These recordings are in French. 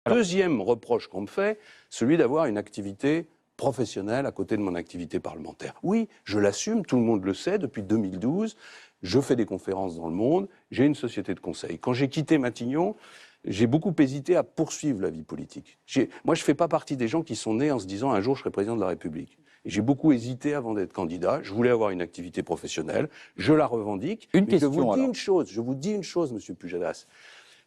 Deuxième reproche qu'on me fait, celui d'avoir une activité professionnelle à côté de mon activité parlementaire. Oui, je l'assume, tout le monde le sait, depuis 2012, je fais des conférences dans le monde, j'ai une société de conseil. Quand j'ai quitté Matignon, j'ai beaucoup hésité à poursuivre la vie politique. Moi, je ne fais pas partie des gens qui sont nés en se disant « un jour, je serai président de la République ». J'ai beaucoup hésité avant d'être candidat. Je voulais avoir une activité professionnelle. Je la revendique. Je vous dis une chose, Monsieur Pujadas.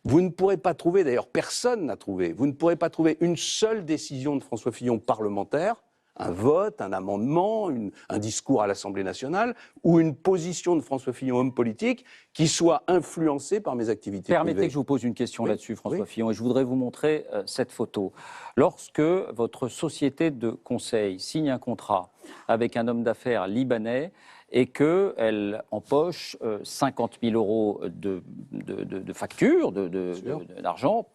Vous ne pourrez pas trouver, d'ailleurs personne n'a trouvé, vous ne pourrez pas trouver une seule décision de François Fillon parlementaire, un vote, un amendement, un discours à l'Assemblée nationale, ou une position de François Fillon, homme politique, qui soit influencée par mes activités privées. Permettez que je vous pose une question là-dessus, François Fillon, et je voudrais vous montrer cette photo. Lorsque votre société de conseil signe un contrat avec un homme d'affaires libanais, et qu'elle empoche 50 000 euros de factures, d'argent,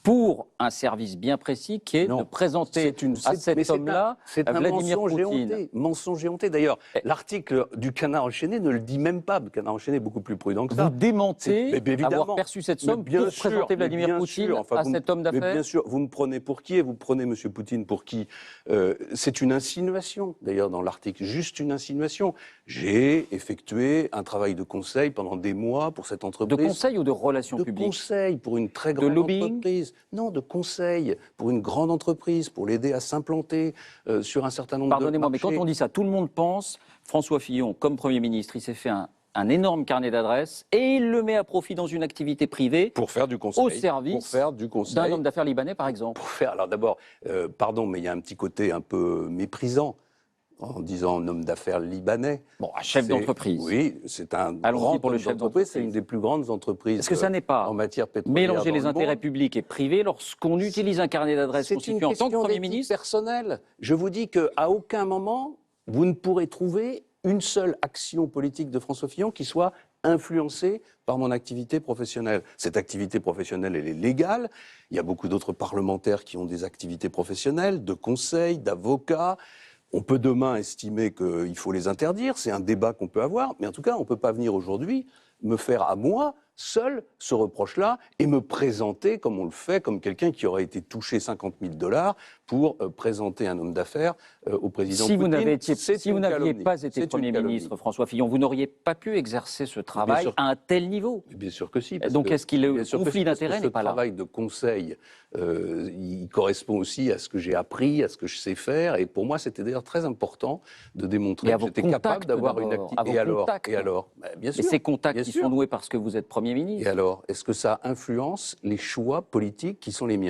pour un service bien précis qui est de présenter à cet homme-là Vladimir Poutine. Mensonge et honté. D'ailleurs, l'article du Canard enchaîné ne le dit même pas. Le Canard enchaîné est beaucoup plus prudent que ça. Vous démentez avoir perçu cette somme pour présenter Vladimir Poutine à cet homme d'affaires. Bien sûr, vous me prenez pour qui et vous prenez M. Poutine pour qui? C'est une insinuation, d'ailleurs, dans l'article. Juste une insinuation. J'ai effectué un travail de conseil pendant des mois pour cette entreprise. De conseil ou de relations publiques? De conseil pour une très grande entreprise. Non, de conseil pour une grande entreprise, pour l'aider à s'implanter sur un certain nombre de marchés. Pardonnez-moi, mais quand on dit ça, tout le monde pense, François Fillon, comme Premier ministre, il s'est fait un énorme carnet d'adresses et il le met à profit dans une activité privée pour faire du conseil, au service d'un homme d'affaires libanais, par exemple. Alors d'abord, pardon, mais il y a un petit côté un peu méprisant en disant un homme d'affaires libanais. Bon, un chef d'entreprise. Oui, c'est un grand pour le chef d'entreprise. C'est une des plus grandes entreprises. Est-ce que ça n'est pas en matière pétrolière mélanger les intérêts publics et privés lorsqu'on utilise un carnet d'adresses constitué en tant que Premier ministre? C'est une question personnelle. Je vous dis qu'à aucun moment, vous ne pourrez trouver une seule action politique de François Fillon qui soit influencée par mon activité professionnelle. Cette activité professionnelle, elle est légale. Il y a beaucoup d'autres parlementaires qui ont des activités professionnelles, de conseil, d'avocats. On peut demain estimer qu'il faut les interdire, c'est un débat qu'on peut avoir, mais en tout cas, on ne peut pas venir aujourd'hui me faire à moi, seul, ce reproche-là, et me présenter, comme on le fait, comme quelqu'un qui aurait été touché 50 000 $ pour présenter un homme d'affaires au président Poutine. Si vous n'aviez pas été Premier ministre, François Fillon, vous n'auriez pas pu exercer ce travail à un tel niveau? Bien sûr que si. Donc est-ce qu'il le conflit d'intérêts n'est pas là? Ce travail de conseil, il correspond aussi à ce que j'ai appris, à ce que je sais faire, et pour moi, c'était d'ailleurs très important de démontrer que j'étais capable d'avoir une activité. Et alors bien sûr. Et ces contacts qui sont noués parce que vous êtes Premier ministre. Et alors, est-ce que ça influence les choix politiques qui sont les miens?